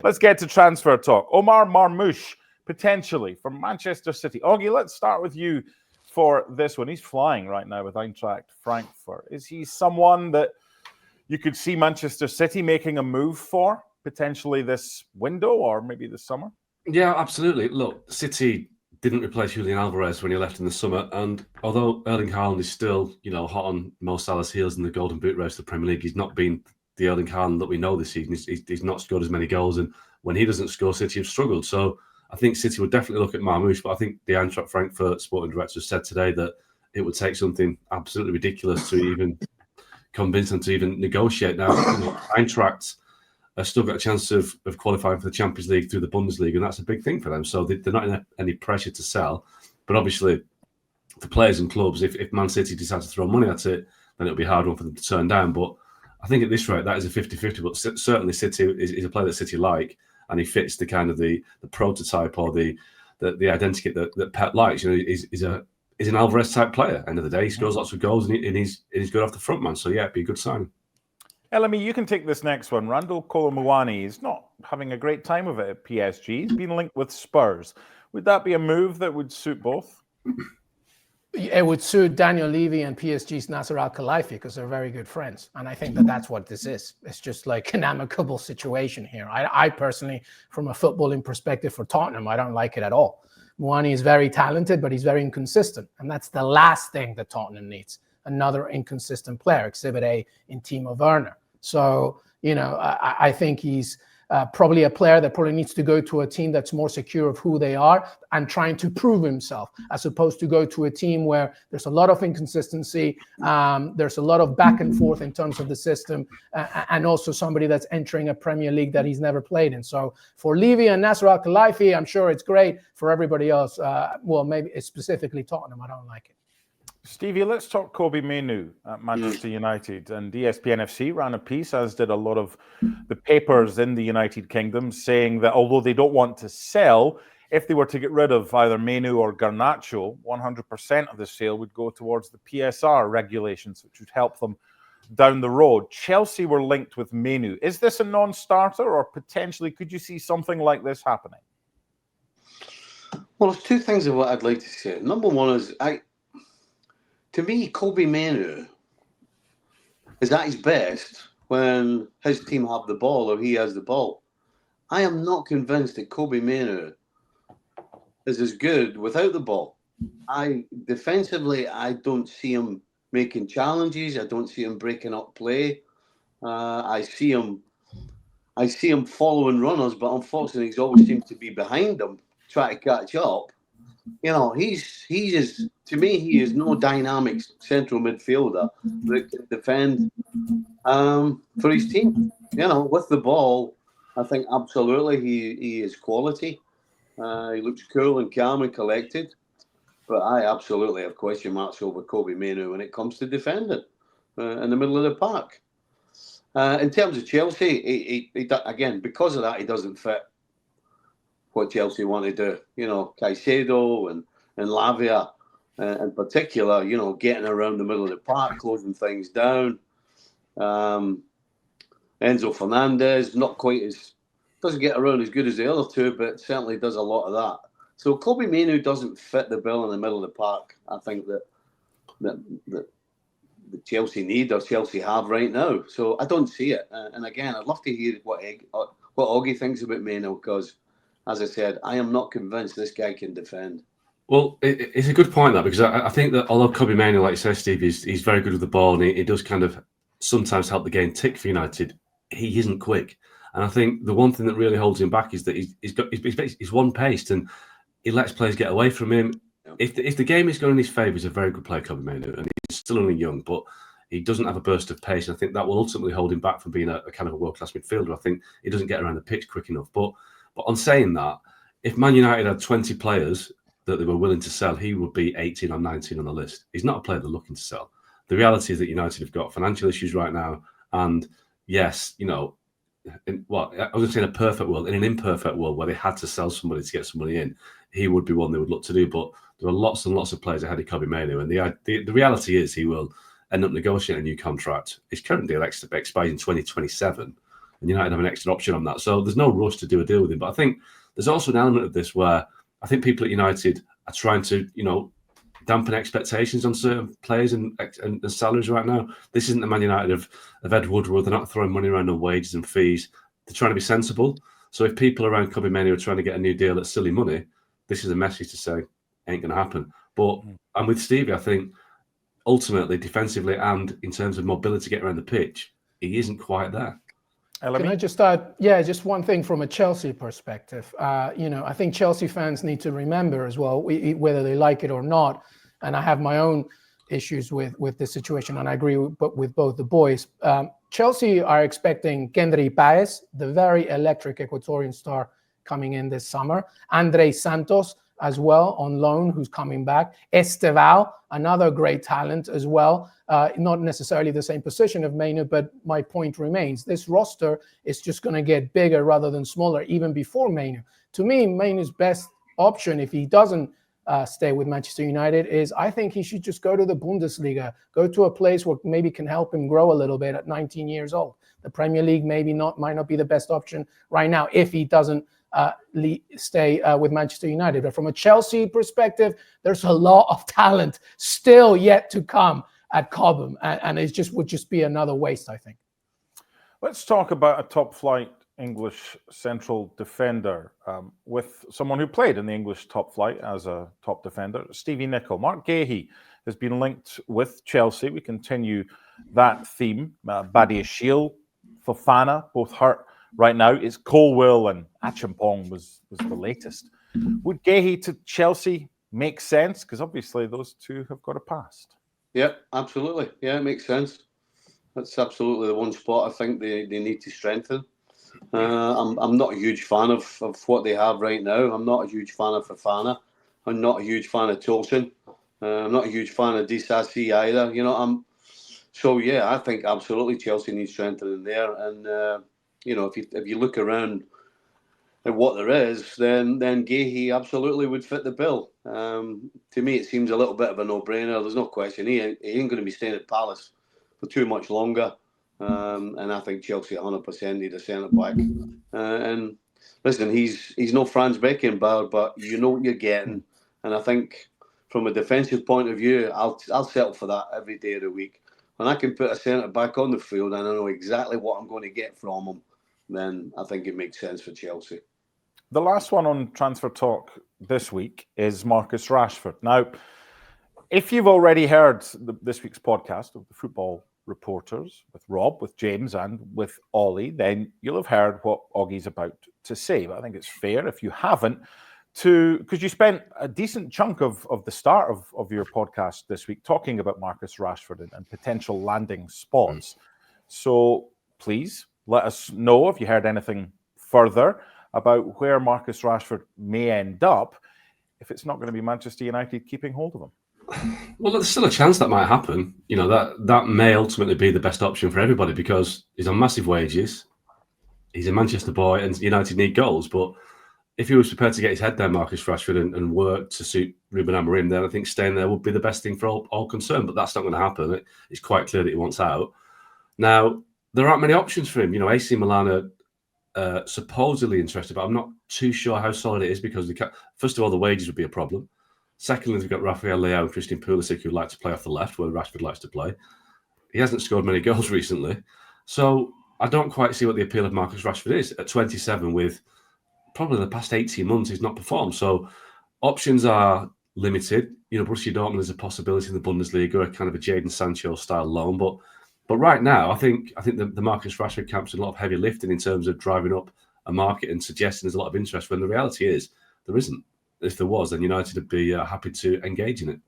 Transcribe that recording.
Let's get to transfer talk. Omar Marmoush, potentially from Manchester City. Augie, let's start with you for this one. He's flying right now with Eintracht Frankfurt. Is he someone that you could see Manchester City making a move for, potentially this window or maybe this summer? Yeah, absolutely. Look, City didn't replace Julian Alvarez when he left in the summer, and although Erling Haaland is still, hot on Mo Salah's heels in the Golden Boot race to the Premier League, he's not been the Erling Haaland that we know this season. He's not scored as many goals, and when he doesn't score, City have struggled. So I think City would definitely look at Marmoush, but I think the Eintracht Frankfurt sporting director said today that it would take something absolutely ridiculous to even convince them to even negotiate. Now, Eintracht have still got a chance of qualifying for the Champions League through the Bundesliga, and that's a big thing for them. So they're not in any pressure to sell. But obviously, for players and clubs, if Man City decide to throw money at it, then it'll be a hard one for them to turn down. But I think at this rate, that is a 50-50. But certainly City is a player that City like, and he fits the kind of the prototype or the identity that Pep likes. He's an Alvarez type player. End of the day, he scores lots of goals, and he's good off the front, man. So yeah, it'd be a good sign. Elemi, you can take this next one. Randal Kolo Muani is not having a great time of it at PSG. He's been linked with Spurs. Would that be a move that would suit both? It would suit Daniel Levy and PSG's Nasser Al-Khelaifi because they're very good friends. And I think that's what this is. It's just like an amicable situation here. I personally, from a footballing perspective for Tottenham, I don't like it at all. Muani is very talented, but he's very inconsistent. And that's the last thing that Tottenham needs. Another inconsistent player, Exhibit A in Timo Werner. So, I think he's probably a player that probably needs to go to a team that's more secure of who they are and trying to prove himself, as opposed to go to a team where there's a lot of inconsistency, there's a lot of back and forth in terms of the system, and also somebody that's entering a Premier League that he's never played in. So for Levy and Nasser Al-Khelaifi, I'm sure it's great. For everybody else, well, maybe it's specifically Tottenham, I don't like it. Stevie, let's talk Kobbie Mainoo at Manchester United. And ESPN FC ran a piece, as did a lot of the papers in the United Kingdom, saying that although they don't want to sell, if they were to get rid of either Mainoo or Garnacho, 100% of the sale would go towards the PSR regulations, which would help them down the road. Chelsea were linked with Mainoo. Is this a non-starter, or potentially could you see something like this happening? Well, there's two things of what I'd like to say. Number one is, to me, Kobbie Mainoo is at his best when his team have the ball or he has the ball. I am not convinced that Kobbie Mainoo is as good without the ball. Defensively, I don't see him making challenges. I don't see him breaking up play. I see him following runners, but unfortunately, he always seems to be behind them, trying to catch up. He is no dynamic central midfielder that can defend for his team. With the ball, I think absolutely he is quality. He looks cool and calm and collected, but I absolutely have question marks over Kobbie Mainoo when it comes to defending in the middle of the park. In terms of Chelsea, he again, because of that, he doesn't fit what Chelsea want to do. Caicedo and Lavia in particular, getting around the middle of the park, closing things down. Enzo Fernandez, doesn't get around as good as the other two, but certainly does a lot of that. So Kobbie Mainoo doesn't fit the bill in the middle of the park. I think that the Chelsea need or Chelsea have right now. So I don't see it. And again, I'd love to hear what Augie thinks about Mainoo, because, as I said, I am not convinced this guy can defend. Well, it's a good point, that, because I think that although Kobbie Mainoo, like you say, Steve, he's very good with the ball, and he does kind of sometimes help the game tick for United, he isn't quick. And I think the one thing that really holds him back is that he's one-paced, and he lets players get away from him. If the game is going in his favour, he's a very good player, Kobbie Mainoo, and he's still only young, but he doesn't have a burst of pace. And I think that will ultimately hold him back from being a kind of a world-class midfielder. I think he doesn't get around the pitch quick enough. But on saying that, if Man United had 20 players that they were willing to sell, he would be 18 or 19 on the list. He's not a player they're looking to sell. The reality is that United have got financial issues right now. And yes, I was going to say in a perfect world, in an imperfect world where they had to sell somebody to get somebody in, he would be one they would look to do. But there are lots and lots of players ahead of Kobbie Mainoo. And the reality is he will end up negotiating a new contract. His current deal expires in 2027. and United have an extra option on that. So there's no rush to do a deal with him. But I think there's also an element of this where I think people at United are trying to, dampen expectations on certain players and salaries right now. This isn't the Man United of Ed Woodward. They're not throwing money around on wages and fees. They're trying to be sensible. So if people around Kobbie Mainoo are trying to get a new deal at silly money, this is a message to say ain't going to happen. But and with Stevie, I think ultimately defensively and in terms of mobility to get around the pitch, he isn't quite there. Can I just add, just one thing from a Chelsea perspective. I think Chelsea fans need to remember as well, whether they like it or not, and I have my own issues with this situation, and I agree with both the boys. Chelsea are expecting Kendry Páez, the very electric Ecuadorian star, coming in this summer. André Santos as well on loan, who's coming back. Estevao, another great talent as well. Not necessarily the same position of Mainoo, but my point remains. This roster is just going to get bigger rather than smaller, even before Mainoo. To me, Mainoo's best option, if he doesn't stay with Manchester United, is I think he should just go to the Bundesliga, go to a place where maybe can help him grow a little bit at 19 years old. The Premier League might not be the best option right now if he doesn't stay with Manchester United. But from a Chelsea perspective, there's a lot of talent still yet to come at Cobham, and it would just be another waste, I think. Let's talk about a top-flight English central defender with someone who played in the English top flight as a top defender, Stevie Nicol. Mark Gahey has been linked with Chelsea. We continue that theme. Badiashile, Fofana, both hurt right now. It's Colwill and Acheampong was the latest. Would Gahey to Chelsea make sense? Because obviously those two have got a past. Yeah, absolutely. Yeah, it makes sense. That's absolutely the one spot I think they need to strengthen. I'm not a huge fan of what they have right now. I'm not a huge fan of Fofana. I'm not a huge fan of Tosin. I'm not a huge fan of Disasi either. I think absolutely Chelsea needs strengthening there. And if you look around at what there is, then Gahey absolutely would fit the bill. To me, it seems a little bit of a no-brainer. There's no question he ain't going to be staying at Palace for too much longer. And I think Chelsea 100% need a centre-back. And listen, he's no Franz Beckenbauer, but you know what you're getting. And I think from a defensive point of view, I'll settle for that every day of the week. When I can put a centre-back on the field and I know exactly what I'm going to get from him, then I think it makes sense for Chelsea. The last one on Transfer Talk this week is Marcus Rashford. Now, if you've already heard this week's podcast of the Football Reporters with Rob, with James, and with Ollie, then you'll have heard what Oggie's about to say. But I think it's fair, if you haven't, because you spent a decent chunk of the start of your podcast this week talking about Marcus Rashford and potential landing spots. So please let us know if you heard anything further about where Marcus Rashford may end up if it's not going to be Manchester United keeping hold of him. Well, there's still a chance that might happen. That may ultimately be the best option for everybody because he's on massive wages. He's a Manchester boy and United need goals. But if he was prepared to get his head down, Marcus Rashford, and work to suit Ruben Amorim, then I think staying there would be the best thing for all concerned. But that's not going to happen. It's quite clear that he wants out. Now, there aren't many options for him. AC Milan are supposedly interested, but I'm not too sure how solid it is because first of all, the wages would be a problem. Secondly, we've got Rafael Leao and Christian Pulisic who like to play off the left where Rashford likes to play. He hasn't scored many goals recently. So I don't quite see what the appeal of Marcus Rashford is at 27 with probably the past 18 months he's not performed. So options are limited. Borussia Dortmund is a possibility in the Bundesliga, a kind of a Jadon Sancho style loan. But right now, I think the Marcus Rashford camp's done a lot of heavy lifting in terms of driving up a market and suggesting there's a lot of interest when the reality is there isn't. If there was, then United would be happy to engage in it.